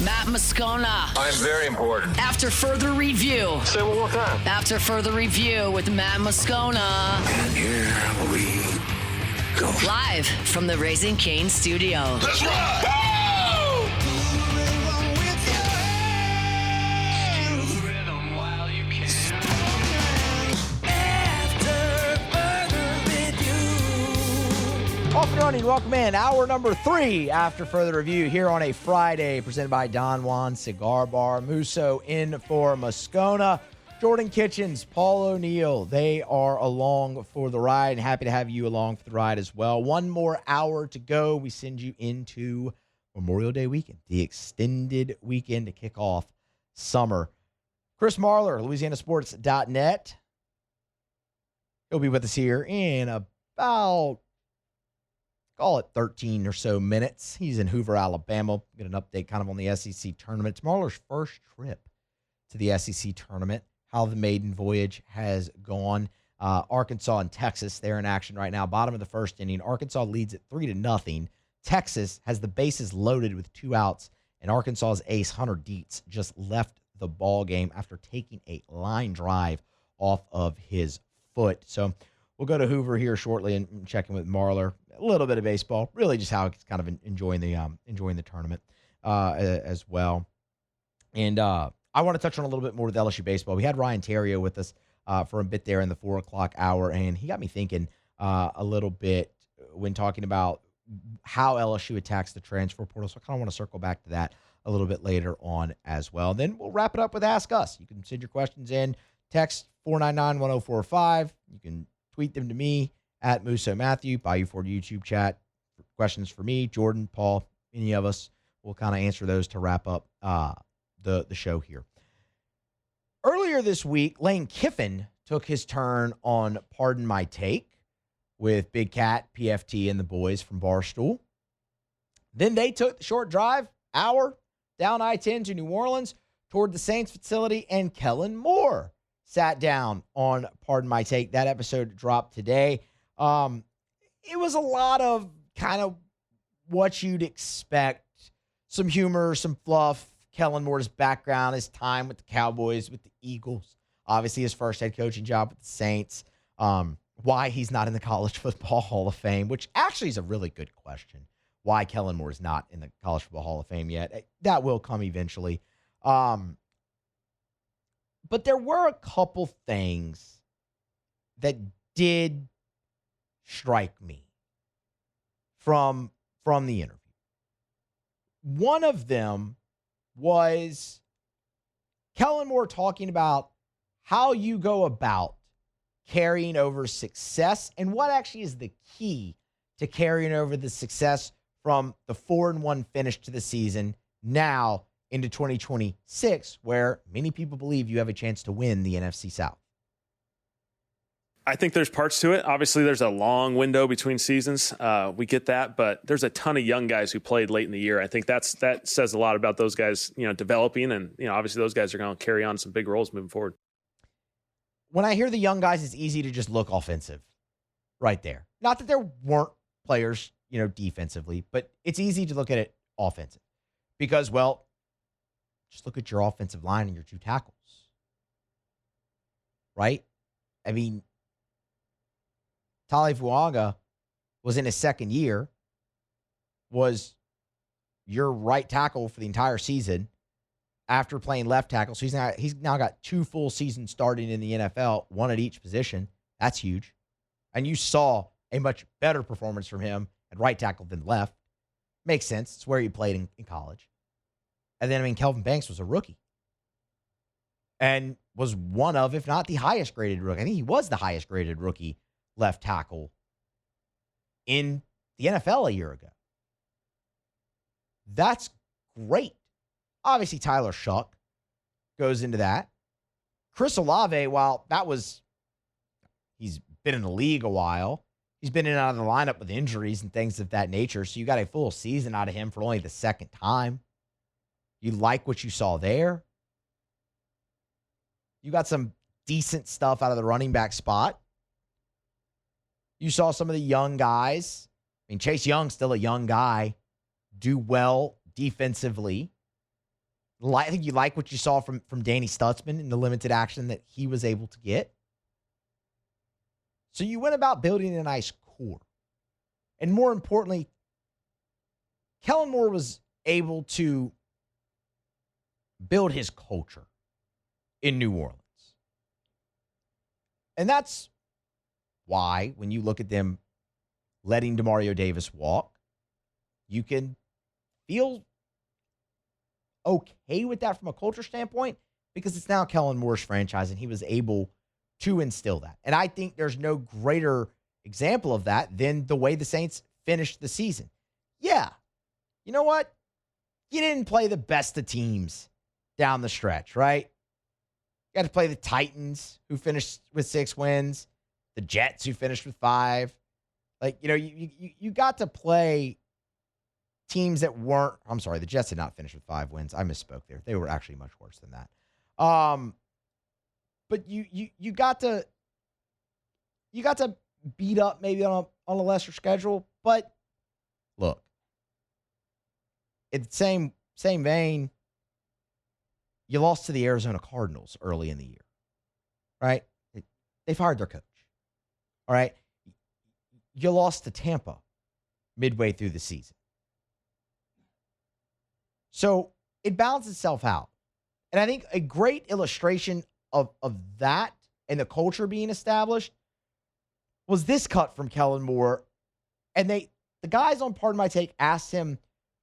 Matt Moscona. I'm very important. After further review. Say it one more time. After further review with Matt Moscona. And here we go. Live from the Raising Cane studio. Let's ride! Off and running, welcome in. Hour number 3 after further review here on a Friday, presented by Don Juan Cigar Bar. Musso in for Moscona. Jordan Kitchens, Paul O'Neill, they are along for the ride, and happy to have you along for the ride as well. One more hour to go. We send you into Memorial Day weekend, the extended weekend to kick off summer. Chris Marler, LouisianaSports.net. He'll be with us here in about, call it 13 or so minutes. He's in Hoover, Alabama. Get an update kind of on the SEC tournament. It's Marler's first trip to the SEC tournament, how the maiden voyage has gone. Arkansas and Texas, they're in action right now. Bottom of the first inning. Arkansas leads at 3-0. Texas has the bases loaded with 2 outs, and Arkansas's ace, Hunter Dietz, just left the ball game after taking a line drive off of his foot. So we'll go to Hoover here shortly and check in with Marler. A little bit of baseball, really just how he's kind of enjoying the tournament as well. And I want to touch on a little bit more with LSU baseball. We had Ryan Terrio with us for a bit there in the 4 o'clock hour, and he got me thinking a little bit when talking about how LSU attacks the transfer portal. So I kind of want to circle back to that a little bit later on as well. Then we'll wrap it up with Ask Us. You can send your questions in, text 499-1045. You can tweet them to me at Musso Matthew, Bayou Ford YouTube chat. Questions for me, Jordan, Paul, any of us. We'll kind of answer those to wrap up the show here. Earlier this week, Lane Kiffin took his turn on Pardon My Take with Big Cat, PFT, and the boys from Barstool. Then they took the short drive, hour, down I-10 to New Orleans toward the Saints facility, and Kellen Moore sat down on Pardon My Take. That episode dropped today. It was a lot of kind of what you'd expect. Some humor, some fluff. Kellen Moore's background, his time with the Cowboys, with the Eagles. Obviously, his first head coaching job with the Saints. Why he's not in the College Football Hall of Fame, which actually is a really good question. Why Kellen Moore is not in the College Football Hall of Fame yet. That will come eventually. But there were a couple things that did strike me from the interview. One of them was Kellen Moore talking about how you go about carrying over success and what actually is the key to carrying over the success from the 4-1 finish to the season now into 2026, where many people believe you have a chance to win the NFC South. I think there's parts to it. Obviously, there's a long window between seasons. We get that, but there's a ton of young guys who played late in the year. I think that says a lot about those guys, developing, and obviously those guys are going to carry on some big roles moving forward. When I hear the young guys, it's easy to just look offensive right there. Not that there weren't players, defensively, but it's easy to look at it offensive because, well, just look at your offensive line and your 2 tackles, right? I mean, Tali Fuaga was in his second year, was your right tackle for the entire season after playing left tackle. So he's now got 2 full seasons starting in the NFL, 1 at each position. That's huge. And you saw a much better performance from him at right tackle than left. Makes sense. It's where he played in college. And then, Kelvin Banks was a rookie and was one of, if not the highest graded rookie. I think he was the highest graded rookie left tackle in the NFL a year ago. That's great. Obviously, Tyler Shuck goes into that. Chris Olave, while he's been in the league a while, he's been in and out of the lineup with injuries and things of that nature. So you got a full season out of him for only the second time. You like what you saw there. You got some decent stuff out of the running back spot. You saw some of the young guys. Chase Young's still a young guy. Do well defensively. I think you like what you saw from Danny Stutzman in the limited action that he was able to get. So you went about building a nice core. And more importantly, Kellen Moore was able to build his culture in New Orleans. And that's why when you look at them letting DeMario Davis walk, you can feel okay with that from a culture standpoint because it's now Kellen Moore's franchise and he was able to instill that. And I think there's no greater example of that than the way the Saints finished the season. Yeah, you know what? You didn't play the best of teams down the stretch, right? You got to play the Titans, who finished with 6 wins, the Jets, who finished with 5. Like, you know, you got to play teams that weren't. I'm sorry, the Jets did not finish with 5 wins. I misspoke there. They were actually much worse than that. But you got to beat up maybe on a lesser schedule. But look, in the same vein, you lost to the Arizona Cardinals early in the year, right? They fired their coach. All right. You lost to Tampa midway through the season. So it balances itself out. And I think a great illustration of that and the culture being established was this cut from Kellen Moore. And the guys on Pardon My Take asked him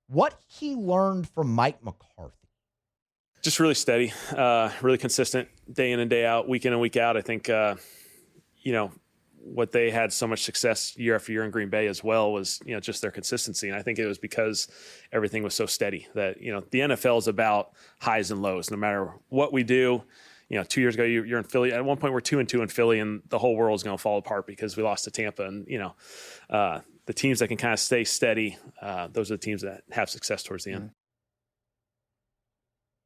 what he learned from Mike McCarthy. Just really steady, really consistent day in and day out, week in and week out. I think, what they had so much success year after year in Green Bay as well was, just their consistency. And I think it was because everything was so steady that, the NFL is about highs and lows. No matter what we do, 2 years ago, you're in Philly. At one point, we're 2-2 in Philly, and the whole world's going to fall apart because we lost to Tampa. And, the teams that can kind of stay steady, those are the teams that have success towards the end.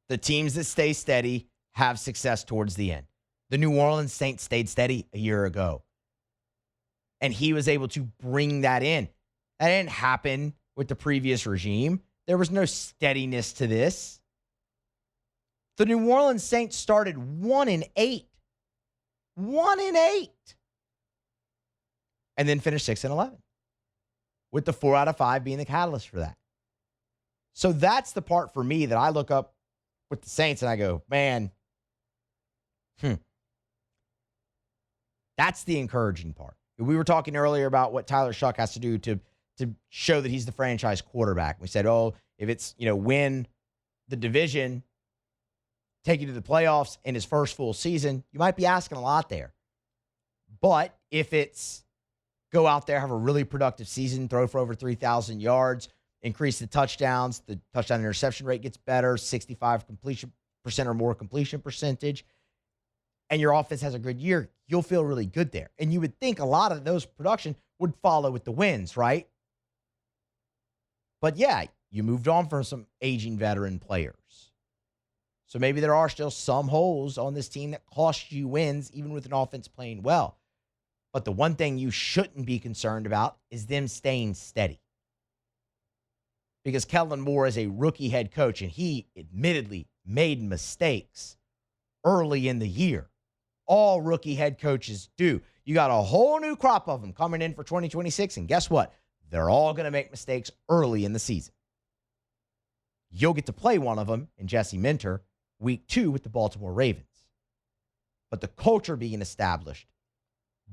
The teams that stay steady have success towards the end. The New Orleans Saints stayed steady a year ago. And he was able to bring that in. That didn't happen with the previous regime. There was no steadiness to this. The New Orleans Saints started 1-8. 1-8. And then finished 6-11. With the 4 out of 5 being the catalyst for that. So that's the part for me that I look up with the Saints and I go, man, that's the encouraging part. We were talking earlier about what Tyler Shuck has to do to show that he's the franchise quarterback. We said, if it's, win the division, take you to the playoffs in his first full season, you might be asking a lot there. But if it's go out there, have a really productive season, throw for over 3,000 yards, increase the touchdowns, the touchdown interception rate gets better, 65% or more completion percentage, and your offense has a good year, you'll feel really good there. And you would think a lot of those production would follow with the wins, right? But yeah, you moved on from some aging veteran players. So maybe there are still some holes on this team that cost you wins, even with an offense playing well. But the one thing you shouldn't be concerned about is them staying steady. Because Kellen Moore is a rookie head coach, and he admittedly made mistakes early in the year. All rookie head coaches do. You got a whole new crop of them coming in for 2026, and guess what? They're all going to make mistakes early in the season. You'll get to play one of them in Jesse Minter week 2 with the Baltimore Ravens. But the culture being established,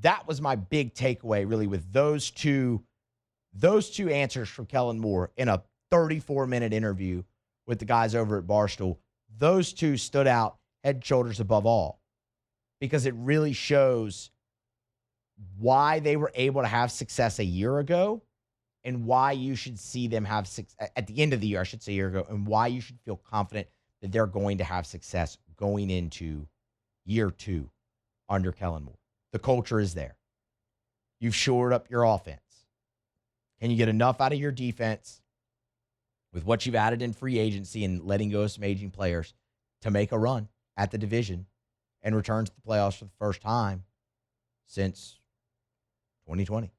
that was my big takeaway really with those two answers from Kellen Moore in a 34-minute interview with the guys over at Barstool. Those two stood out head and shoulders above all because it really shows why they were able to have success a year ago and why you should see them have success at the end of the year, I should say a year ago, and why you should feel confident that they're going to have success going into year 2 under Kellen Moore. The culture is there. You've shored up your offense. Can you get enough out of your defense with what you've added in free agency and letting go of some aging players to make a run at the division and return to the playoffs for the first time since 2020?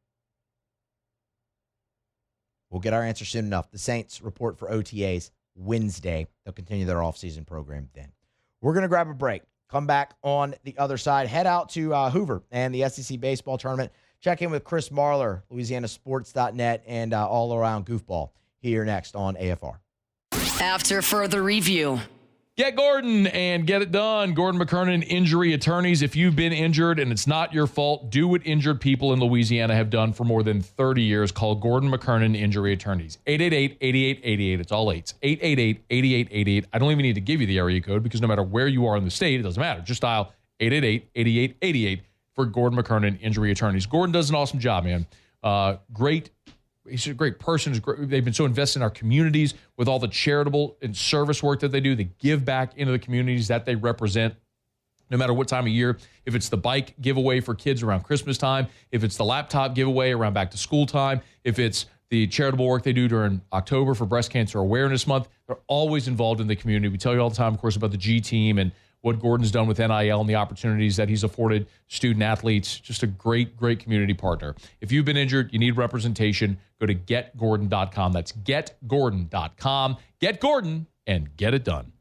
We'll get our answer soon enough. The Saints report for OTAs Wednesday. They'll continue their offseason program then. We're going to grab a break. Come back on the other side. Head out to Hoover and the SEC baseball tournament. Check in with Chris Marler, LouisianaSports.net, and all-around goofball here next on AFR. After further review. Get Gordon and get it done. Gordon McKernan Injury Attorneys. If you've been injured and it's not your fault, do what injured people in Louisiana have done for more than 30 years. Call Gordon McKernan Injury Attorneys. 888-8888. It's all eights. 888-8888. I don't even need to give you the area code because no matter where you are in the state, it doesn't matter. Just dial 888-8888 for Gordon McKernan Injury Attorneys. Gordon does an awesome job, man. He's a great person. They've been so invested in our communities with all the charitable and service work that they do. They give back into the communities that they represent, no matter what time of year. If it's the bike giveaway for kids around Christmas time, if it's the laptop giveaway around back to school time, if it's the charitable work they do during October for Breast Cancer Awareness Month, they're always involved in the community. We tell you all the time, of course, about the G team and what Gordon's done with NIL and the opportunities that he's afforded student athletes. Just a great, great community partner. If you've been injured, you need representation, go to getgordon.com. That's getgordon.com. Get Gordon and get it done.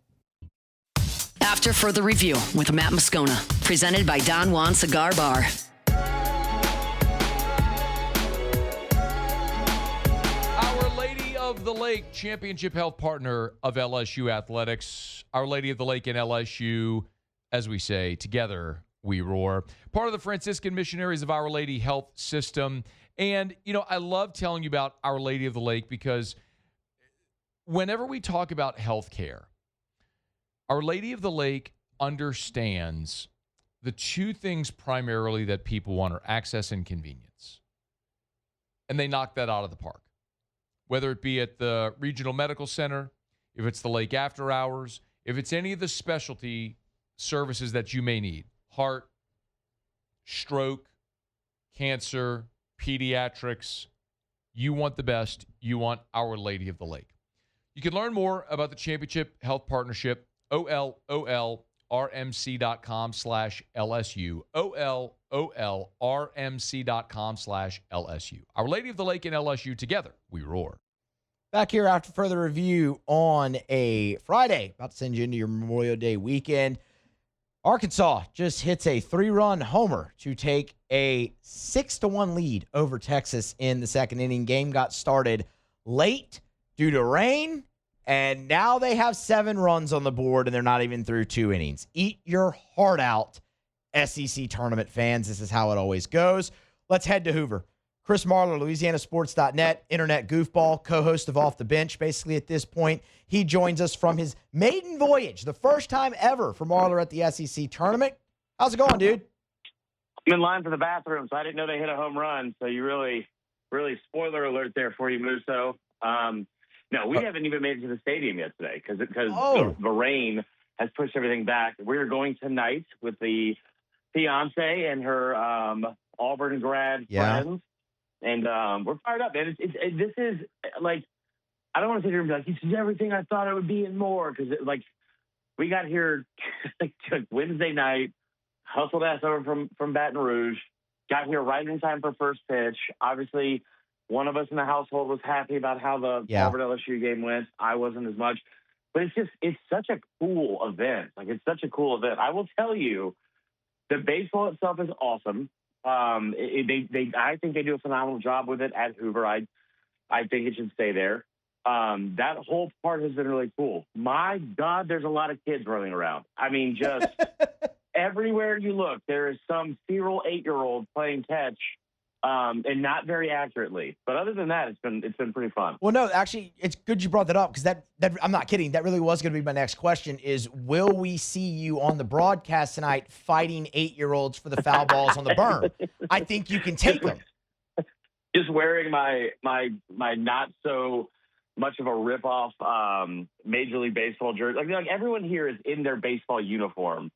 After further review with Matt Moscona, presented by Don Juan Cigar Bar. Our Lady of the Lake, championship health partner of LSU Athletics. Our Lady of the Lake and LSU, as we say, together we roar. Part of the Franciscan Missionaries of Our Lady Health System. And, I love telling you about Our Lady of the Lake because whenever we talk about healthcare, Our Lady of the Lake understands the two things primarily that people want are access and convenience. And they knock that out of the park. Whether it be at the Regional Medical Center, if it's the Lake After Hours, if it's any of the specialty services that you may need, heart, stroke, cancer, pediatrics, you want the best. You want Our Lady of the Lake. You can learn more about the Championship Health Partnership, OLOLRMC.com/LSU, OLOLRMC.com/LSU. Our Lady of the Lake and LSU, together we roar. Back here after further review on a Friday. About to send you into your Memorial Day weekend. Arkansas just hits a 3-run homer to take a 6-1 lead over Texas in the second inning. Game got started late due to rain, and now they have 7 runs on the board, and they're not even through 2 innings. Eat your heart out, SEC tournament fans. This is how it always goes. Let's head to Hoover. Chris Marler, LouisianaSports.net, internet goofball, co-host of Off the Bench. Basically, at this point, he joins us from his maiden voyage, the first time ever for Marler at the SEC tournament. How's it going, dude? I'm in line for the bathroom, so I didn't know they hit a home run. So you really spoiler alert there for you, Musso. No, we haven't even made it to the stadium yet today because the rain has pushed everything back. We're going tonight with the fiance and her Auburn grad friends. And we're fired up, man. This is like, I don't want to sit here and be like, this is everything I thought it would be and more. Because, we got here Wednesday night, hustled ass over from Baton Rouge, got here right in time for first pitch. Obviously, one of us in the household was happy about how the Auburn LSU game went. I wasn't as much. But it's such a cool event. It's such a cool event. I will tell you, the baseball itself is awesome. I think they do a phenomenal job with it at Hoover. I think it should stay there. That whole part has been really cool. My God, there's a lot of kids running around. I mean, just everywhere you look, there is some feral 8-year-old playing catch, and not very accurately. But other than that, it's been pretty fun. Well, no, actually, it's good you brought that up because that I'm not kidding. That really was going to be my next question is, will we see you on the broadcast tonight fighting 8-year-olds for the foul balls on the berm? I think you can take them. Just wearing my not so much of a rip-off Major League Baseball jersey. Like everyone here is in their baseball uniform,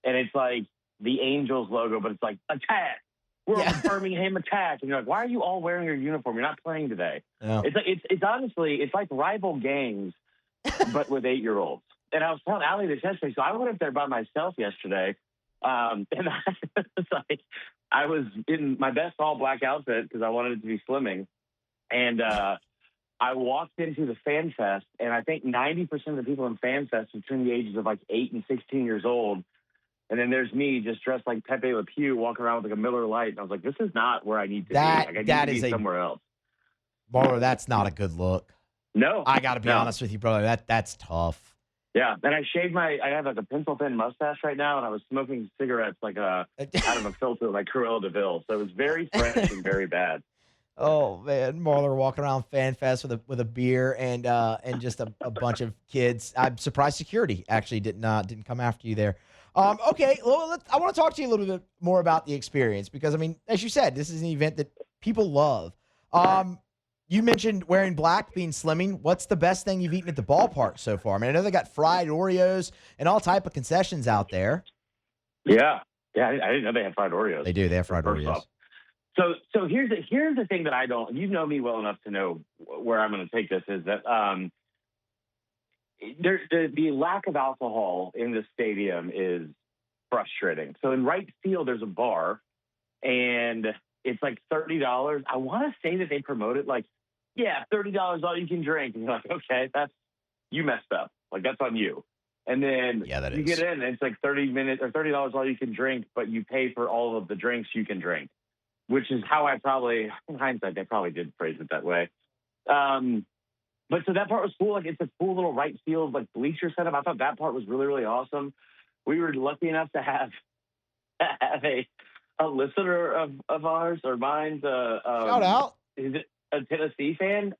and it's like the Angels logo, but it's like attack. We're on the Birmingham Attack, and you're like, why are you all wearing your uniform? You're not playing today. Yeah. It's honestly, it's like rival gangs, but with 8-year-olds. And I was telling Allie this yesterday, so I went up there by myself yesterday, and I was in my best all black outfit because I wanted it to be slimming, and I walked into the Fan Fest, and I think 90% of the people in Fan Fest between the ages of like 8 and 16 years old. And then there's me just dressed like Pepe Le Pew walking around with like a Miller Lite. And I was like, this is not where I need to be. Like, I need to be somewhere else. Marler, that's not a good look. No. I got to be honest with you, brother. That's tough. Yeah. And I have like a pencil thin mustache right now, and I was smoking cigarettes like out of a filter like Cruella DeVille. So it was very fresh and very bad. Oh man, Marler walking around Fan Fest with a beer and just a bunch of kids. I'm surprised security actually didn't come after you there. Okay, well, I want to talk to you a little bit more about the experience because, I mean, as you said, this is an event that people love. You mentioned wearing black, being slimming. What's the best thing you've eaten at the ballpark so far? I mean, I know they got fried Oreos and all type of concessions out there. Yeah. I didn't know they had fried Oreos. They do. They have fried Oreos. So here's the thing that I don't. You know me well enough to know where I'm going to take this. Is that the lack of alcohol in the stadium is frustrating. So in right field, there's a bar, and it's like $30. I want to say that they promote it like, yeah, $30 all you can drink. And you're like, okay, you messed up. Like, that's on you. And then you get in, and it's like 30 minutes or $30 all you can drink, but you pay for all of the drinks you can drink, which is how in hindsight, they probably did phrase it that way. But so that part was cool. Like, it's a cool little right field, like, bleacher setup. I thought that part was really, really awesome. We were lucky enough to have a listener of ours or mine. Shout out. Is it a Tennessee fan?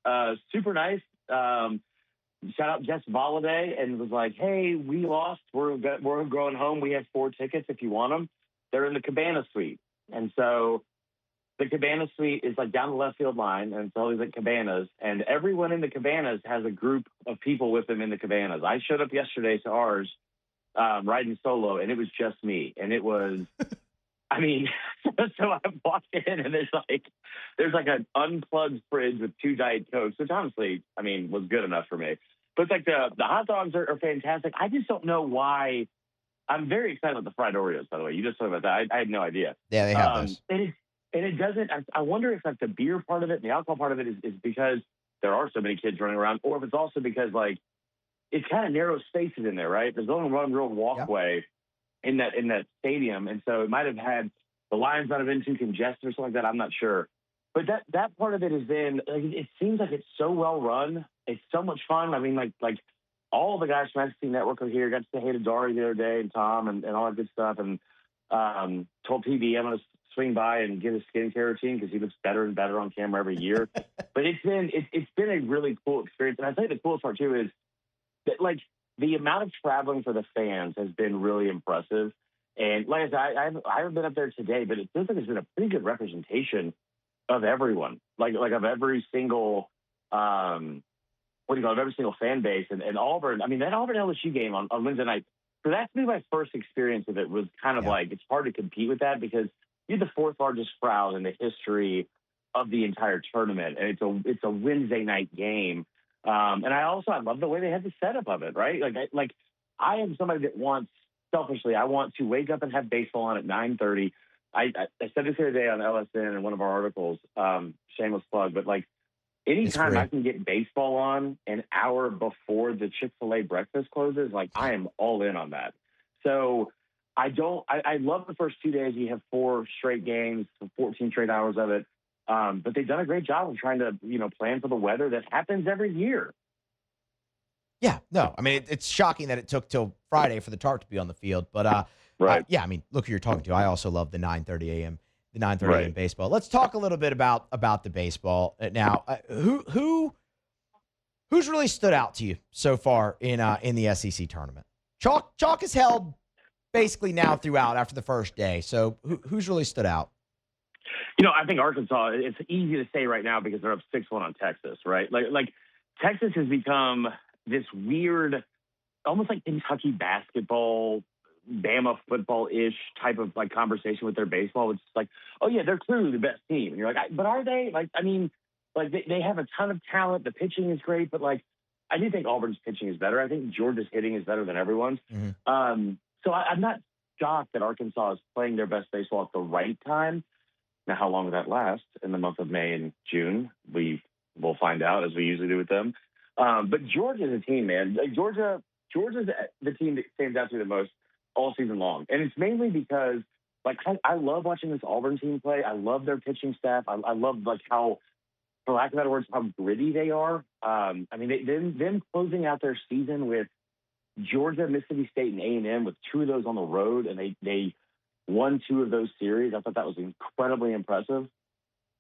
Super nice. Shout out Jess Valladay, and was like, hey, we lost. We're going home. We have 4 tickets if you want them. They're in the Cabana Suite. And so the Cabana Suite is like down the left field line, and it's always at Cabanas. And everyone in the Cabanas has a group of people with them in the Cabanas. I showed up yesterday to ours, riding solo, and it was just me. And it was, I mean, so I walked in, and there's like an unplugged fridge with 2 Diet Cokes, which honestly, I mean, was good enough for me. But like the hot dogs are fantastic. I just don't know why. I'm very excited about the fried Oreos, by the way. You just talked about that. I had no idea. Yeah, they have those. And it doesn't, I wonder if like the beer part of it and the alcohol part of it is because there are so many kids running around, or if it's also because like it's kind of narrow spaces in there, right? There's only one real walkway in that stadium. And so it might have had, the lines might have been too congested or something like that. I'm not sure. But that part of it has been, like, it seems like it's so well run. It's so much fun. I mean, like all the guys from SEC Network are here. Got to say hey to Dari the other day and Tom and all that good stuff. And told PB I'm going to swing by and get his skincare routine because he looks better and better on camera every year. But it's been a really cool experience. And I think the coolest part too is that, like, the amount of traveling for the fans has been really impressive. And like I said, I haven't been up there today, but it feels like it's been a pretty good representation of everyone, like of every single of every single fan base and Auburn. I mean, that Auburn LSU game on Wednesday night, for that to be my first experience of it was kind of like, it's hard to compete with that because you're the 4th largest crowd in the history of the entire tournament, and it's a Wednesday night game. And I love the way they had the setup of it, right? I am somebody that selfishly, I want to wake up and have baseball on at 9:30. I said this the other day on LSN in one of our articles, shameless plug, but like anytime I can get baseball on an hour before the Chick-fil-A breakfast closes, like I am all in on that. So I love the first 2 days. You have 4 straight games, 14 straight hours of it. But they've done a great job of trying to, plan for the weather that happens every year. Yeah, no, I mean, it's shocking that it took till Friday for the tarp to be on the field. But, right. Yeah, I mean, look who you're talking to. I also love the 9:30 a.m. a.m. baseball. Let's talk a little bit about the baseball now. Who's really stood out to you so far in the SEC tournament? Chalk is held basically now throughout after the first day. So who's really stood out? I think Arkansas, it's easy to say right now because they're up 6-1 on Texas, right? Like Texas has become this weird, almost like Kentucky basketball, Bama football-ish type of like conversation with their baseball. It's like, oh yeah, they're clearly the best team. And you're like, but are they? Like, I mean, like they have a ton of talent. The pitching is great, but like, I do think Auburn's pitching is better. I think Georgia's hitting is better than everyone's. Mm-hmm. So I'm not shocked that Arkansas is playing their best baseball at the right time. Now, how long will that last? In the month of May and June, we We'll find out, as we usually do with them. But Georgia's a team, man. Like Georgia's the team that stands out to me the most all season long. And it's mainly because, like, I love watching this Auburn team play. I love their pitching staff. I love, like, how, for lack of better words, how gritty they are. I mean, them closing out their season with Georgia, Mississippi State, and A&M with 2 of those on the road, and they won 2 of those series. I thought that was incredibly impressive.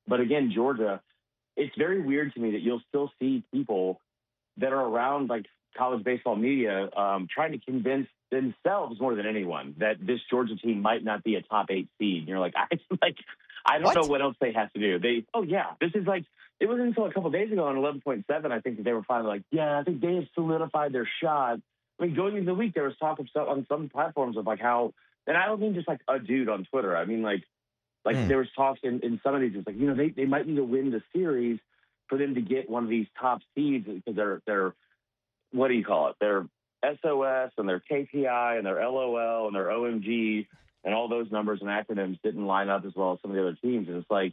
But again, Georgia, it's very weird to me that you'll still see people that are around, like, college baseball media trying to convince themselves more than anyone that this Georgia team might not be a top 8 seed. And you're like, I don't know what else they have to do. This is like, it wasn't until a couple of days ago on 11.7, I think, that they were finally like, yeah, I think they have solidified their shot. I mean, going into the week, there was talk of stuff on some platforms of, like, how, and I don't mean just like a dude on Twitter. I mean, like there was talks in some of these, it's like, you know, they might need to win the series for them to get one of these top seeds, because they're what do you call it? They're SOS and their KPI and their LOL and their OMG and all those numbers and acronyms didn't line up as well as some of the other teams. And it's like,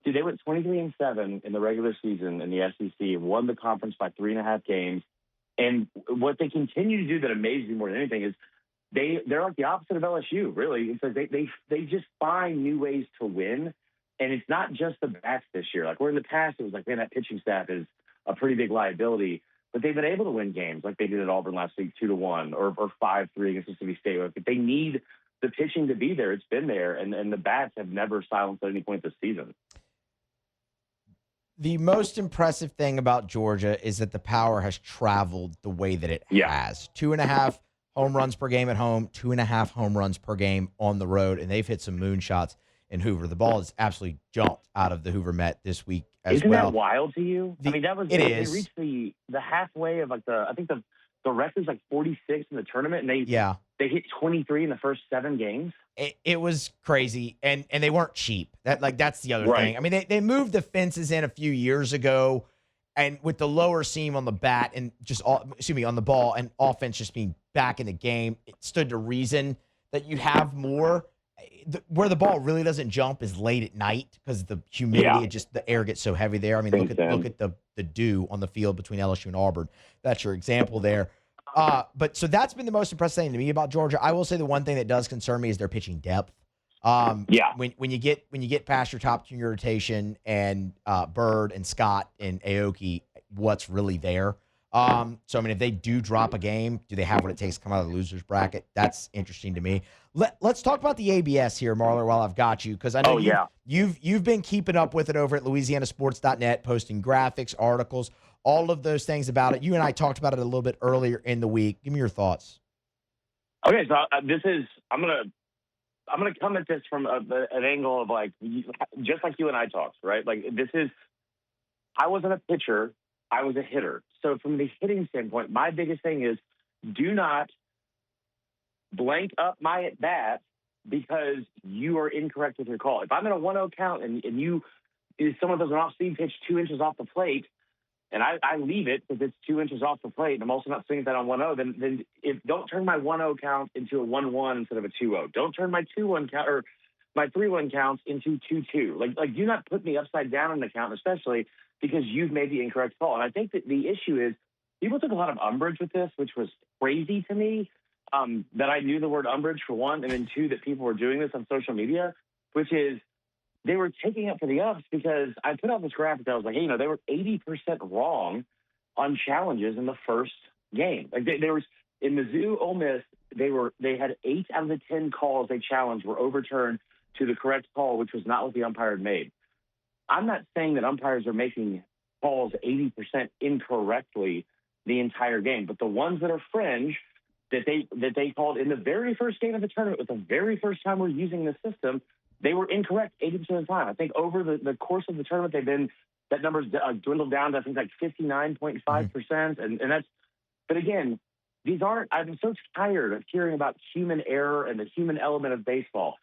dude, they went 23-7 in the regular season in the SEC, won the conference by 3.5 games. And what they continue to do that amazes me more than anything is they're like the opposite of LSU, really. It's like they just find new ways to win. And it's not just the bats this year. Like, where in the past it was like, man, that pitching staff is a pretty big liability. But they've been able to win games like they did at Auburn last week, 2-1 or 5-3 against Mississippi State. But they need the pitching to be there. It's been there. And the bats have never silenced at any point this season. The most impressive thing about Georgia is that the power has traveled the way that it has. 2.5 home runs per game at home, 2.5 home runs per game on the road, and they've hit some moonshots in Hoover. The ball has absolutely jumped out of the Hoover Met this week as Isn't well. That wild to you? I mean, that was they reached the halfway of, like, I think the record's like 46 in the tournament, and they hit 23 in the first 7 games. It was crazy, and they weren't cheap. That's the other thing. I mean, they moved the fences in a few years ago, and with the lower seam on the bat and on the ball, and offense just being back in the game, it stood to reason that you'd have more. Where the ball really doesn't jump is late at night because the humidity, the air gets so heavy there. I mean, look at the dew on the field between LSU and Auburn. That's your example there. But so that's been the most impressive thing to me about Georgia. I will say the one thing that does concern me is their pitching depth. When you get past your top junior rotation and Bird and Scott and Aoki, what's really there? So I mean, if they do drop a game, do they have what it takes to come out of the losers bracket? That's interesting to me. Let's talk about the ABS here, Marler, while I've got you, because I know you've been keeping up with it over at LouisianaSports.net, posting graphics, articles, all of those things about it. You and I talked about it a little bit earlier in the week. Give me your thoughts. Okay, so I'm gonna come at this from an angle of, like, just like you and I talked, right? Like, I wasn't a pitcher, I was a hitter. So from the hitting standpoint, my biggest thing is do not blank up my at bat because you are incorrect with your call. If I'm in a 1-0 count and someone does an off-speed pitch 2 inches off the plate, and I leave it because it's 2 inches off the plate, and I'm also not swinging that on 1-0, then don't turn my 1-0 count into a 1-1 instead of a 2-0. Don't turn my 2-1 count or my 3-1 counts into 2-2. Like, do not put me upside down in the count, especially because you've made the incorrect call. And I think that the issue is people took a lot of umbrage with this, which was crazy to me, that I knew the word umbrage, for one, and then two, that people were doing this on social media, which is they were taking it for the ups because I put out this graphic that I was like, hey, they were 80% wrong on challenges in the first game. Like they were in Mizzou, Ole Miss, they had 8 out of the 10 calls they challenged were overturned to the correct call, which was not what the umpire had made. I'm not saying that umpires are making calls 80% incorrectly the entire game, but the ones that are fringe that they called in the very first game of the tournament, with the very first time we're using the system, they were incorrect 80% of the time. I think over the course of the tournament, that number's dwindled down to, I think, like 59.5%. And that's, but again, I'm so tired of hearing about human error and the human element of baseball.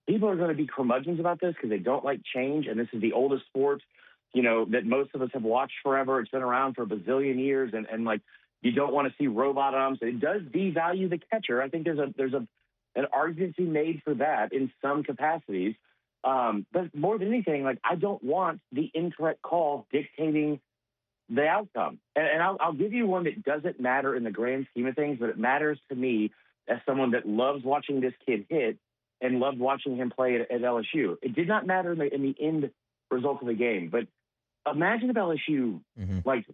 People are going to be curmudgeons about this because they don't like change. And this is the oldest sport, that most of us have watched forever. It's been around for a bazillion years. And like, you don't want to see robot umps. It does devalue the catcher. I think there's an argument to be made for that in some capacities. But more than anything, like, I don't want the incorrect call dictating the outcome. And I'll give you one that doesn't matter in the grand scheme of things, but it matters to me as someone that loves watching this kid hit and loved watching him play at LSU. It did not matter in the end result of the game, but imagine if LSU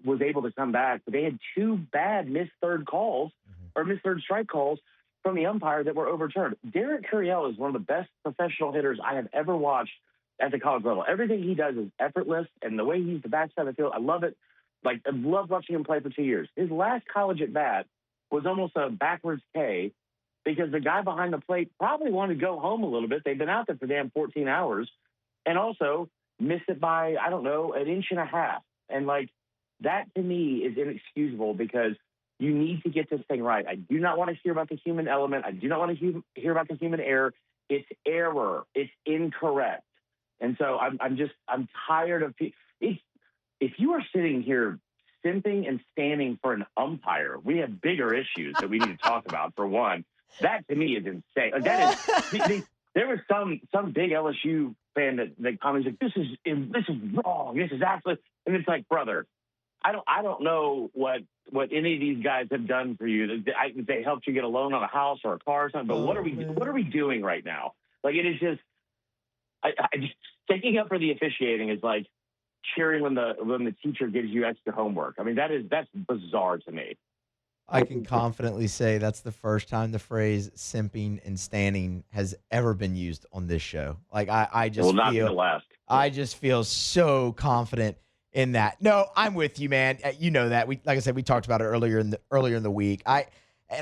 was able to come back, but they had 2 bad missed third calls or missed third strike calls from the umpire that were overturned. Derek Curiel is one of the best professional hitters I have ever watched at the college level. Everything he does is effortless, and the way he's the backside of the field, I love it. Like, I've loved watching him play for 2 years. His last college at bat was almost a backwards K because the guy behind the plate probably wanted to go home a little bit. They've been out there for damn 14 hours, and also missed it by, I don't know, an inch and a half. And, like, that to me is inexcusable because you need to get this thing right. I do not want to hear about the human element. I do not want to hear about the human error. It's error. It's incorrect. And so I'm tired of if you are sitting here simping and standing for an umpire, we have bigger issues that we need to talk about. For one, that to me is insane. Like, that is there was some big LSU fan that commented, like, this is wrong. This is absolutely, and it's like, brother, I don't know what any of these guys have done for you. They helped you get a loan on a house or a car or something. But what are we doing right now? Like, it is just, I just taking up for the officiating is like cheering when the teacher gives you extra homework. I mean, that's bizarre to me. I can confidently say that's the first time the phrase simping and standing has ever been used on this show. Like, I just not be the last. I just feel so confident in that. No, I'm with you, man. You know that. Like I said, we talked about it earlier in the week. And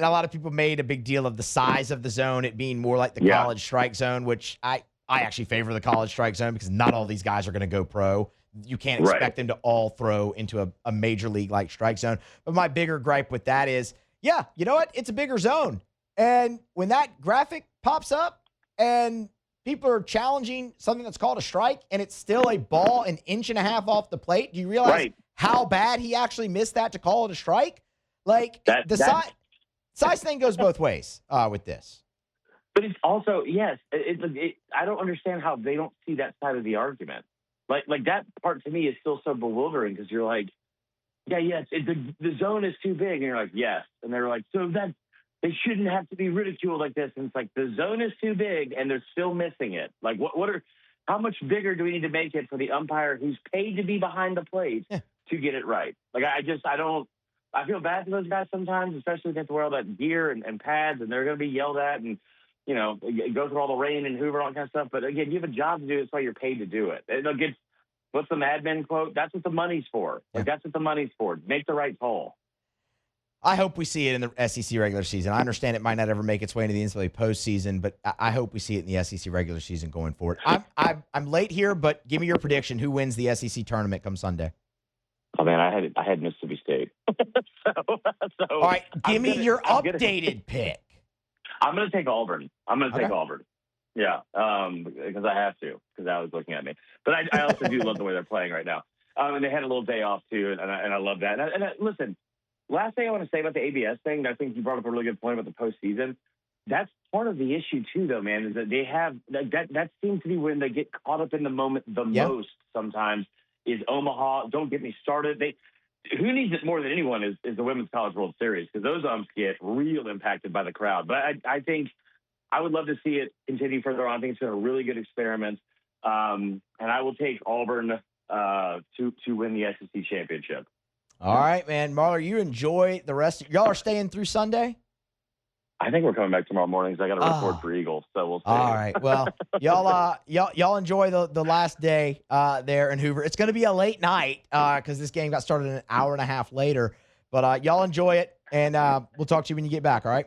a lot of people made a big deal of the size of the zone, it being more like the college strike zone, which I actually favor the college strike zone because not all these guys are going to go pro. You can't expect them to all throw into a major league like strike zone. But my bigger gripe with that is, yeah, you know what? It's a bigger zone. And when that graphic pops up and people are challenging something that's called a strike and it's still a ball an inch and a half off the plate, do you realize how bad he actually missed that to call it a strike? Like, the size thing goes both ways with this. But it's also, yes, I don't understand how they don't see that side of the argument. Like that part to me is still so bewildering because you're like, the zone is too big. And you're like, yes. And they're like, so that they shouldn't have to be ridiculed like this. And it's like, the zone is too big and they're still missing it. Like, how much bigger do we need to make it for the umpire who's paid to be behind the plate to get it right? Like, I feel bad for those guys sometimes, especially if they have to wear all that gear and pads and they're going to be yelled at and, you know, go through all the rain and Hoover, all that kind of stuff. But again, you have a job to do. That's why you're paid to do it. What's the Mad Men quote? That's what the money's for. Like, that's what the money's for. Make the right call. I hope we see it in the SEC regular season. I understand it might not ever make its way into the NCAA postseason, but I hope we see it in the SEC regular season going forward. I'm late here, but give me your prediction. Who wins the SEC tournament come Sunday? Oh man, I had Mississippi State. so all right, give me your updated pick. I'm going to take Auburn. Take Auburn. Yeah, because I have to, because I was looking at me. But I also do love the way they're playing right now. And they had a little day off, too, and I love that. And listen, last thing I want to say about the ABS thing, I think you brought up a really good point about the postseason. That's part of the issue, too, though, man, is that they have that seems to be when they get caught up in the moment the most sometimes is Omaha. Don't get me started. Who needs it more than anyone is the Women's College World Series, because those umps get real impacted by the crowd. But I think I would love to see it continue further on. I think it's been a really good experiment. And I will take Auburn to win the SEC championship. All right, man. Marler, you enjoy the rest. Y'all are staying through Sunday? I think we're coming back tomorrow morning because I got to record for Eagles, so we'll see. All right. Well, y'all enjoy the last day there in Hoover. It's going to be a late night because this game got started an hour and a half later. But y'all enjoy it, and we'll talk to you when you get back, all right?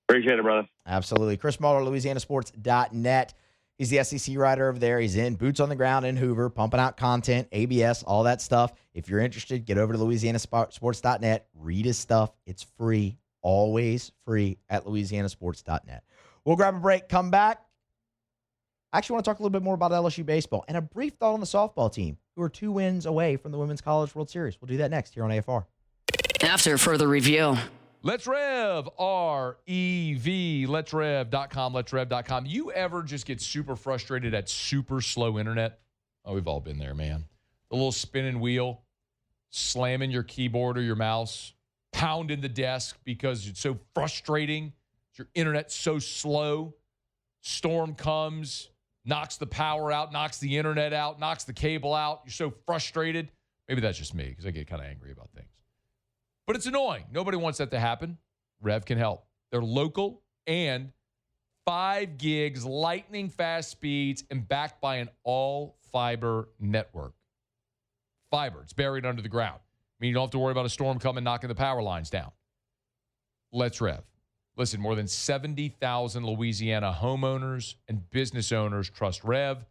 Appreciate it, brother. Absolutely. Chris Marler, LouisianaSports.net. He's the SEC writer over there. He's in boots on the ground in Hoover, pumping out content, ABS, all that stuff. If you're interested, get over to LouisianaSports.net. Read his stuff. It's free. Always free at LouisianaSports.net. We'll grab a break, come back. I actually want to talk a little bit more about LSU baseball and a brief thought on the softball team, who are 2 wins away from the Women's College World Series. We'll do that next here on AFR. After further review. Let's Rev, R-E-V, letsrev.com, letsrev.com. You ever just get super frustrated at super slow internet? Oh, we've all been there, man. The little spinning wheel, slamming your keyboard or your mouse, pounding the desk because it's so frustrating. Your internet's so slow. Storm comes, knocks the power out, knocks the internet out, knocks the cable out. You're so frustrated. Maybe that's just me because I get kind of angry about things. But it's annoying. Nobody wants that to happen. Rev can help. They're local and 5 gigs, lightning fast speeds, and backed by an all-fiber network. Fiber. It's buried under the ground. I mean, you don't have to worry about a storm coming knocking the power lines down. Let's Rev. Listen, more than 70,000 Louisiana homeowners and business owners trust Rev.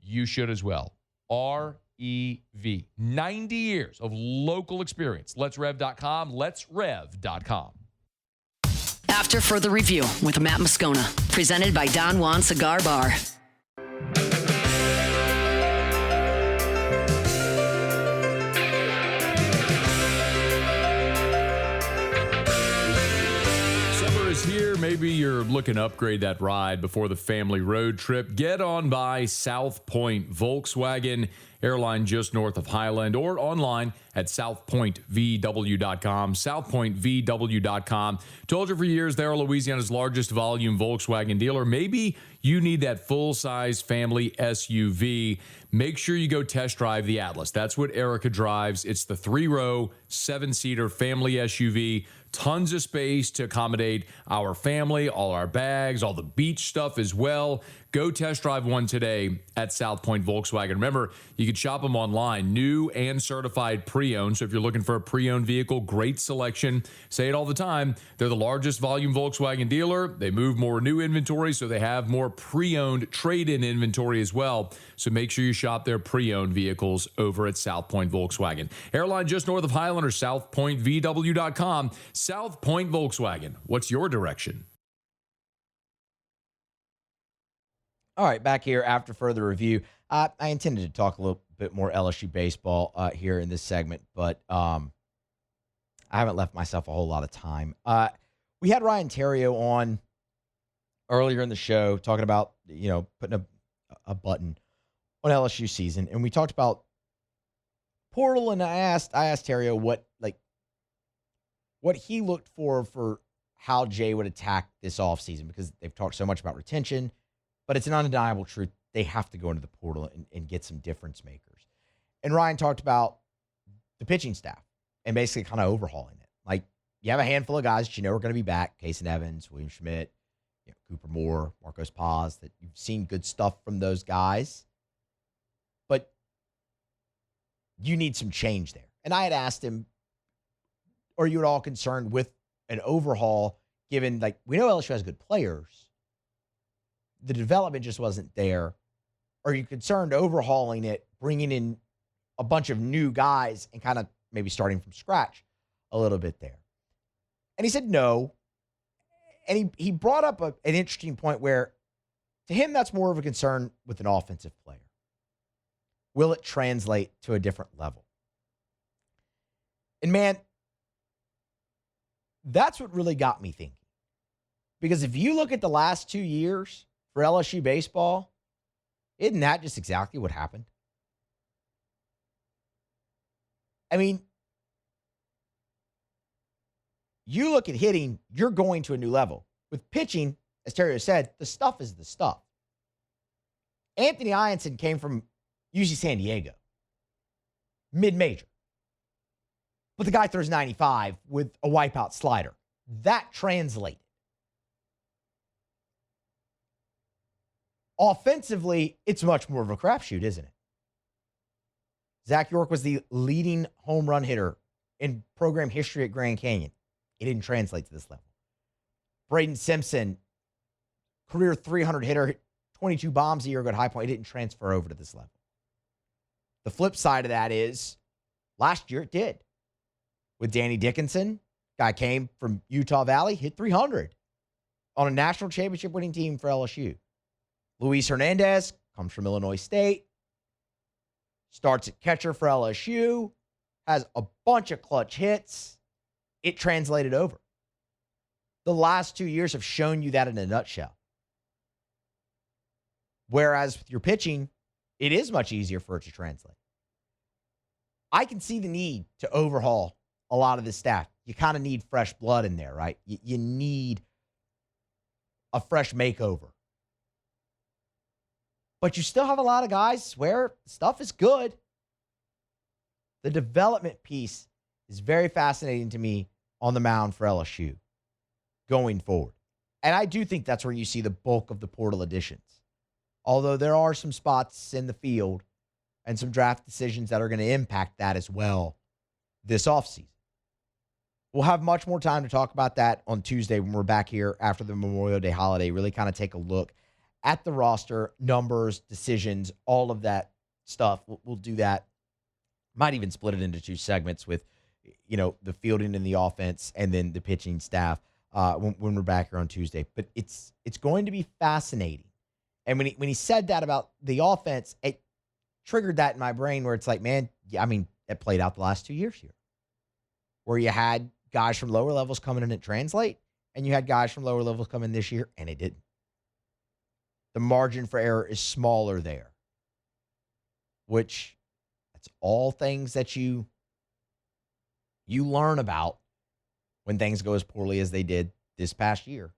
You should as well. R-E-V. 90 years of local experience. Let'sRev.com. Let'sRev.com. After further review with Matt Musso, presented by Don Juan Cigar Bar. Here, maybe you're looking to upgrade that ride before the family road trip. Get on by South Point Volkswagen, airline just north of Highland, or online at southpointvw.com. Southpointvw.com. Told you for years, they're Louisiana's largest volume Volkswagen dealer. Maybe you need that full-size family SUV. Make sure you go test drive the Atlas. That's what Erica drives. It's the 3-row, 7-seater family SUV. Tons of space to accommodate our family, all our bags, all the beach stuff as well. Go test drive one today at South Point Volkswagen. Remember, you can shop them online, new and certified pre-owned. So if you're looking for a pre-owned vehicle, great selection. Say it all the time. They're the largest volume Volkswagen dealer. They move more new inventory, so they have more pre-owned trade-in inventory as well. So make sure you shop their pre-owned vehicles over at South Point Volkswagen. Airline just north of Highland or southpointvw.com. South Point Volkswagen. What's your direction? All right, back here after further review. I intended to talk a little bit more LSU baseball here in this segment, but I haven't left myself a whole lot of time. We had Ryan Terrio on earlier in the show talking about, putting a button on LSU season, and we talked about portal, and I asked Terrio what he looked for how Jay would attack this offseason, because they've talked so much about retention. But it's an undeniable truth. They have to go into the portal and get some difference makers. And Ryan talked about the pitching staff and basically kind of overhauling it. Like, you have a handful of guys that you know are going to be back. Kason Evans, William Schmidt, Cooper Moore, Marcos Paz, that you've seen good stuff from those guys. But you need some change there. And I had asked him, are you at all concerned with an overhaul, given, we know LSU has good players, the development just wasn't there? Are you concerned overhauling it, bringing in a bunch of new guys and kind of maybe starting from scratch a little bit there? And he said no. And he brought up an interesting point where, to him, that's more of a concern with an offensive player. Will it translate to a different level? And man, that's what really got me thinking. Because if you look at the last 2 years for LSU baseball, isn't that just exactly what happened? I mean, you look at hitting, you're going to a new level. With pitching, as Terry said, the stuff is the stuff. Anthony Ianson came from UC San Diego, mid-major. But the guy throws 95 with a wipeout slider. That translated. Offensively, it's much more of a crapshoot, isn't it? Zach York was the leading home run hitter in program history at Grand Canyon. It didn't translate to this level. Braden Simpson, career 300 hitter, 22 bombs a year ago at High Point. It didn't transfer over to this level. The flip side of that is, last year it did. With Danny Dickinson, guy came from Utah Valley, hit 300 on a national championship winning team for LSU. Luis Hernandez comes from Illinois State, starts at catcher for LSU, has a bunch of clutch hits. It translated over. the last 2 years have shown you that in a nutshell. Whereas with your pitching, it is much easier for it to translate. I can see the need to overhaul a lot of this staff. You kind of need fresh blood in there, right? You need a fresh makeover. But you still have a lot of guys where stuff is good. The development piece is very fascinating to me on the mound for LSU going forward. And I do think that's where you see the bulk of the portal additions. Although there are some spots in the field and some draft decisions that are going to impact that as well this offseason. We'll have much more time to talk about that on Tuesday when we're back here after the Memorial Day holiday. Really kind of take a look at the roster, numbers, decisions, all of that stuff. We'll do that. Might even split it into 2 segments with, the fielding and the offense and then the pitching staff when we're back here on Tuesday. But it's going to be fascinating. And when he said that about the offense, it triggered that in my brain where it's like, man, it played out the last 2 years here, where you had guys from lower levels coming in and translate, and you had guys from lower levels come in this year, and it didn't. The margin for error is smaller there, which that's all things that you learn about when things go as poorly as they did this past year,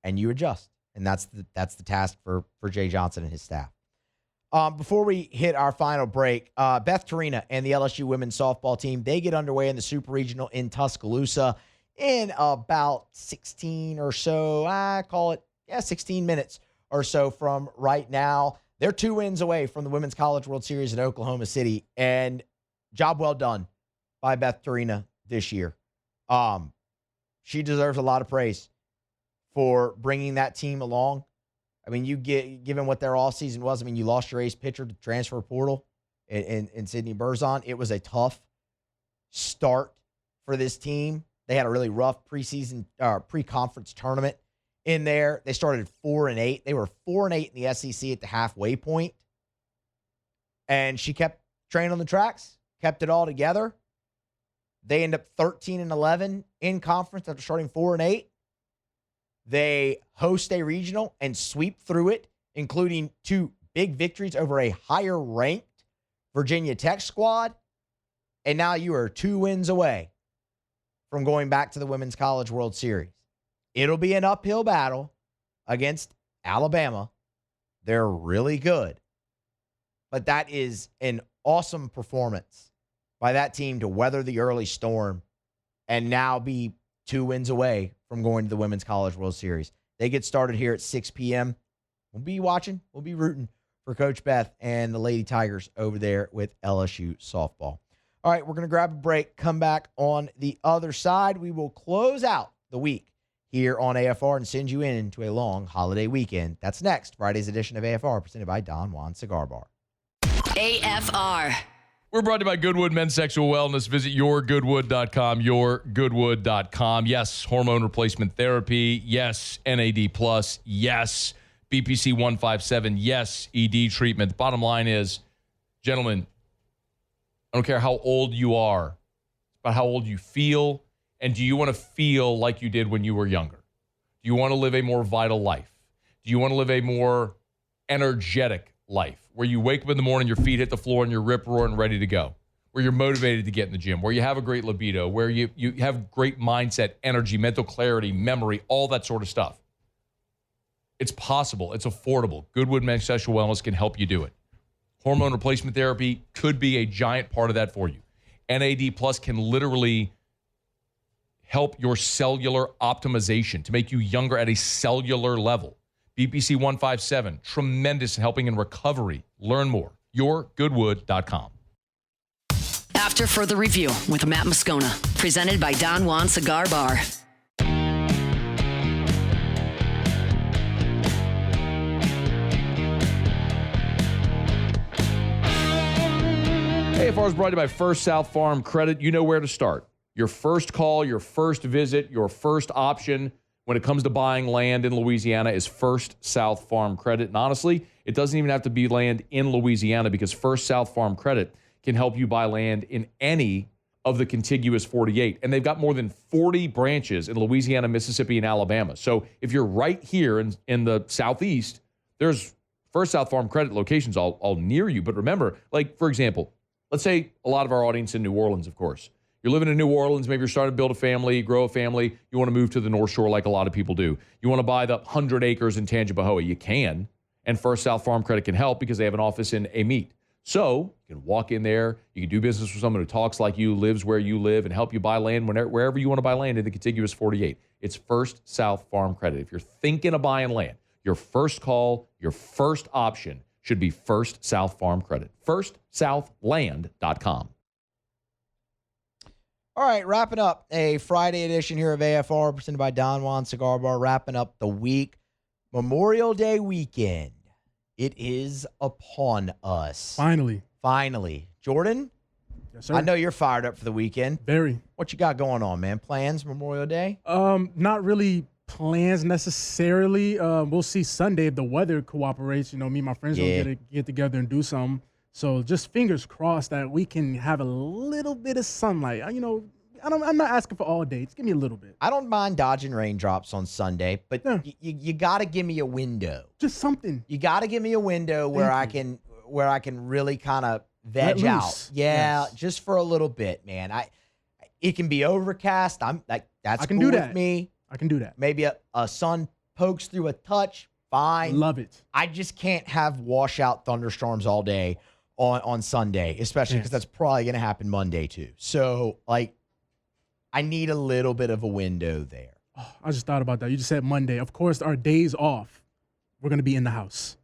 and you adjust. And that's the task for Jay Johnson and his staff. Before we hit our final break, Beth Torina and the LSU women's softball team, they get underway in the Super Regional in Tuscaloosa in about 16 or so, 16 minutes or so from right now. They're 2 wins away from the Women's College World Series in Oklahoma City, and job well done by Beth Torina this year. She deserves a lot of praise for bringing that team along. Given what their offseason was, you lost your ace pitcher to transfer portal in Sydney Berzon. It was a tough start for this team. They had a really rough pre-conference tournament in there. They started 4-8. They were 4-8 in the SEC at the halfway point. And she kept training on the tracks, kept it all together. They end up 13-11 in conference after starting 4-8. They host a regional and sweep through it, including 2 big victories over a higher-ranked Virginia Tech squad. And now you are 2 wins away from going back to the Women's College World Series. It'll be an uphill battle against Alabama. They're really good. But that is an awesome performance by that team to weather the early storm and now be 2 wins away from going to the Women's College World Series. They get started here at 6 p.m. We'll be watching. We'll be rooting for Coach Beth and the Lady Tigers over there with LSU softball. All right, we're going to grab a break, come back on the other side. We will close out the week here on AFR and send you into a long holiday weekend. That's next, Friday's edition of AFR, presented by Don Juan Cigar Bar. AFR. We're brought to you by Goodwood Men's Sexual Wellness. Visit yourgoodwood.com, yourgoodwood.com. Yes, hormone replacement therapy. Yes, NAD+. Yes, BPC 157. Yes, ED treatment. The bottom line is, gentlemen, I don't care how old you are. It's about how old you feel. And do you want to feel like you did when you were younger? Do you want to live a more vital life? Do you want to live a more energetic life, where you wake up in the morning, your feet hit the floor, and you're rip-roaring ready to go, where you're motivated to get in the gym, where you have a great libido, where you have great mindset, energy, mental clarity, memory, all that sort of stuff? It's possible. It's affordable. Goodwood Men's Sexual Wellness can help you do it. Hormone replacement therapy could be a giant part of that for you. NAD Plus can literally help your cellular optimization to make you younger at a cellular level. BPC 157, tremendous in helping in recovery. Learn more. yourgoodwood.com. After further review with Matt Musso, presented by Don Juan Cigar Bar. AFR is brought to you by First South Farm Credit. You know where to start. Your first call, your first visit, your first option when it comes to buying land in Louisiana is First South Farm Credit. And honestly, it doesn't even have to be land in Louisiana, because First South Farm Credit can help you buy land in any of the contiguous 48. And they've got more than 40 branches in Louisiana, Mississippi, and Alabama. So if you're right here in the Southeast, there's First South Farm Credit locations all near you. But remember, like, for example, let's say a lot of our audience in New Orleans, of course. You're living in New Orleans, maybe you're starting to build a family, grow a family. You want to move to the North Shore like a lot of people do. You want to buy the 100 acres in Tangipahoa. You can. And First South Farm Credit can help because they have an office in Amite. So you can walk in there. You can do business with someone who talks like you, lives where you live, and help you buy land wherever you want to buy land in the contiguous 48. It's First South Farm Credit. If you're thinking of buying land, your first call, your first option should be First South Farm Credit. FirstSouthLand.com. All right, wrapping up a Friday edition here of AFR presented by Don Juan Cigar Bar. Wrapping up the week. Memorial Day weekend. It is upon us. Finally. Jordan? Yes, sir. I know you're fired up for the weekend. Very. What you got going on, man? Plans Memorial Day? Not really plans necessarily. We'll see Sunday if the weather cooperates. You know, me and my friends will get together and do something. So just fingers crossed that we can have a little bit of sunlight. You know, I'm not asking for all day. Just give me a little bit. I don't mind dodging raindrops on Sunday, but you got to give me a window. Just something. You got to give me a window where I can really kind of veg out. Yeah, yes. Just for a little bit, man. It can be overcast. That's cool with me. I can do that. Maybe a sun pokes through a touch. Fine. Love it. I just can't have washout thunderstorms all day on Sunday, especially because that's probably going to happen Monday too. So, like, I need a little bit of a window there. Oh, I just thought about that. You just said Monday. Of course, our days off, we're going to be in the house.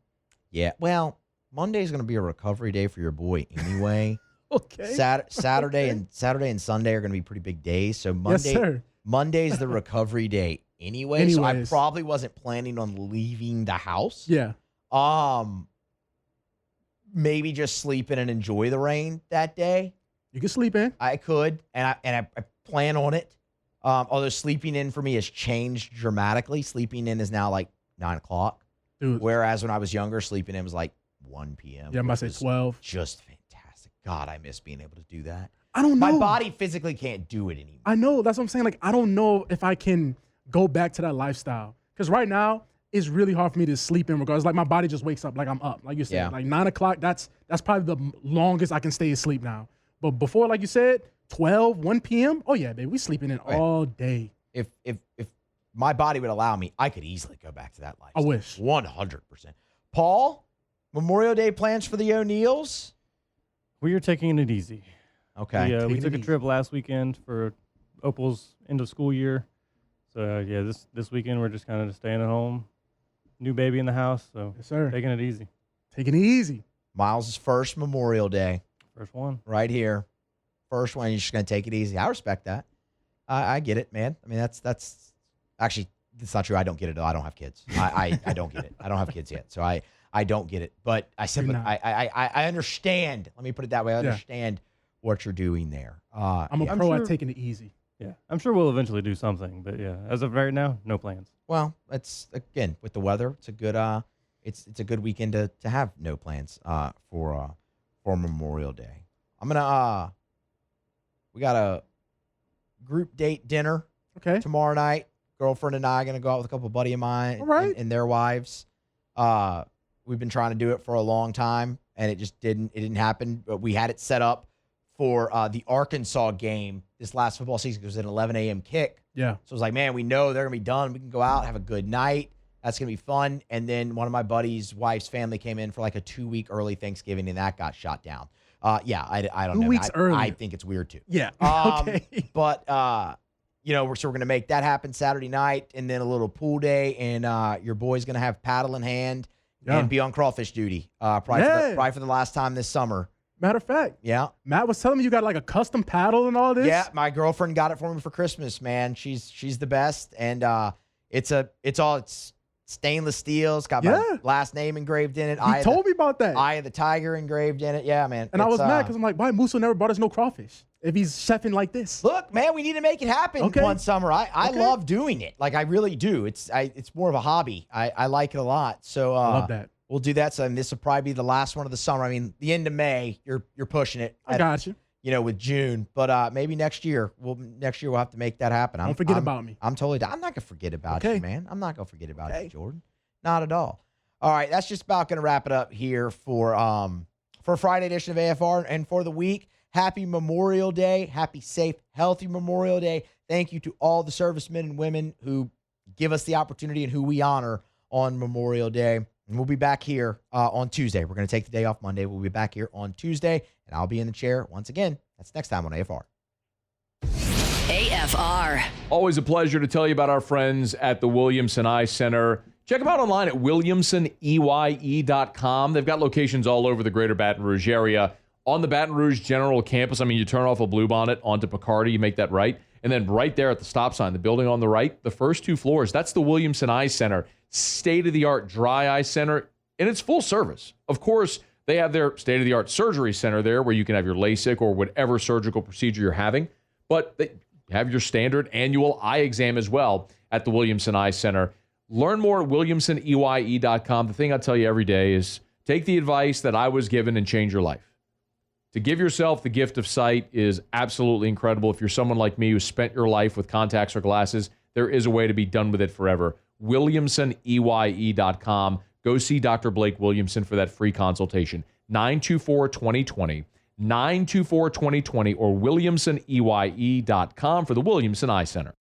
Yeah. Well, Monday's going to be a recovery day for your boy anyway. Okay. Saturday and Sunday are going to be pretty big days. So Monday's the recovery day anyway. So I probably wasn't planning on leaving the house. Yeah. Maybe just sleep in and enjoy the rain that day. You can sleep in. I could, and I plan on it. Although sleeping in for me has changed dramatically. Sleeping in is now like 9 o'clock. Dude. Whereas when I was younger, sleeping in was like 1 p.m. Yeah, I'm about to say 12. Just fantastic. God, I miss being able to do that. I don't know. My body physically can't do it anymore. I know. That's what I'm saying. Like, I don't know if I can go back to that lifestyle. Because right now, it's really hard for me to sleep in regardless. Like, my body just wakes up like I'm up. Like you said, like 9 o'clock, that's probably the longest I can stay asleep now. But before, like you said, 12, 1 p.m., oh, yeah, baby, we sleeping in all day. If my body would allow me, I could easily go back to that lifestyle. I wish. 100%. Paul, Memorial Day plans for the O'Neills? We are taking it easy. Okay. We took a trip last weekend for Opal's end of school year. So, this weekend we're just kind of staying at home. New baby in the house, so yes, sir. Taking it easy. Taking it easy. Miles' first Memorial Day. First one. Right here. First one, you're just going to take it easy. I respect that. I get it, man. I mean, that's actually, it's not true. I don't get it. I don't have kids. I don't get it. I don't have kids yet. So I don't get it. But I understand. Let me put it that way. I understand what you're doing there. I'm a pro at taking it easy. Yeah. I'm sure we'll eventually do something. But, as of right now, no plans. Well, it's, again, with the weather, it's a good it's a good weekend to have no plans for Memorial Day. We got a group date dinner tomorrow night. Girlfriend and I are going to go out with a couple buddy of mine and their wives. We've been trying to do it for a long time, and it didn't happen. But we had it set up for the Arkansas game this last football season. It was an 11 a.m. kick. Yeah. So it was like, man, we know they're going to be done. We can go out, have a good night. That's going to be fun. And then one of my buddy's wife's family came in for like a 2-week early Thanksgiving, and that got shot down. I don't know. 2 weeks early. I think it's weird too. Yeah. Okay. But, we're going to make that happen Saturday night, and then a little pool day, and your boy's going to have paddle in hand and be on crawfish duty probably for the last time this summer. Matter of fact. Yeah. Matt was telling me you got like a custom paddle and all this. Yeah, my girlfriend got it for me for Christmas, man. She's the best. And it's stainless steel. It's got my last name engraved in it. He told me about that. Eye of the tiger engraved in it. Yeah, man. And I was mad because I'm like, why Musso never brought us no crawfish if he's chefing like this? Look, man, we need to make it happen one summer. I love doing it. Like, I really do. It's more of a hobby. I like it a lot. So I love that. We'll do that. So this will probably be the last one of the summer. I mean, the end of May, you're pushing it. I got you. with June. But maybe next year we'll have to make that happen. Don't forget about me. I'm totally down. I'm not gonna forget about you, man. I'm not gonna forget about you, Jordan. Not at all. All right, that's just about gonna wrap it up here for Friday edition of AFR and for the week. Happy Memorial Day. Happy, safe, healthy Memorial Day. Thank you to all the servicemen and women who give us the opportunity and who we honor on Memorial Day. And we'll be back here on Tuesday. We're going to take the day off Monday. We'll be back here on Tuesday, and I'll be in the chair once again. That's next time on AFR. AFR. Always a pleasure to tell you about our friends at the Williamson Eye Center. Check them out online at williamsoneye.com. They've got locations all over the greater Baton Rouge area. On the Baton Rouge General Campus, you turn off a Bluebonnet onto Picardy, you make that right. And then right there at the stop sign, the building on the right, the first 2 floors, that's the Williamson Eye Center. State-of-the-art dry eye center, and it's full service. Of course, they have their state-of-the-art surgery center there where you can have your LASIK or whatever surgical procedure you're having. But they have your standard annual eye exam as well at the Williamson Eye Center. Learn more at williamsoneye.com. The thing I tell you every day is take the advice that I was given and change your life. To give yourself the gift of sight is absolutely incredible. If you're someone like me who spent your life with contacts or glasses, there is a way to be done with it forever. WilliamsonEye.com. Go see Dr. Blake Williamson for that free consultation. 924-2020, 924-2020, or WilliamsonEye.com for the Williamson Eye Center.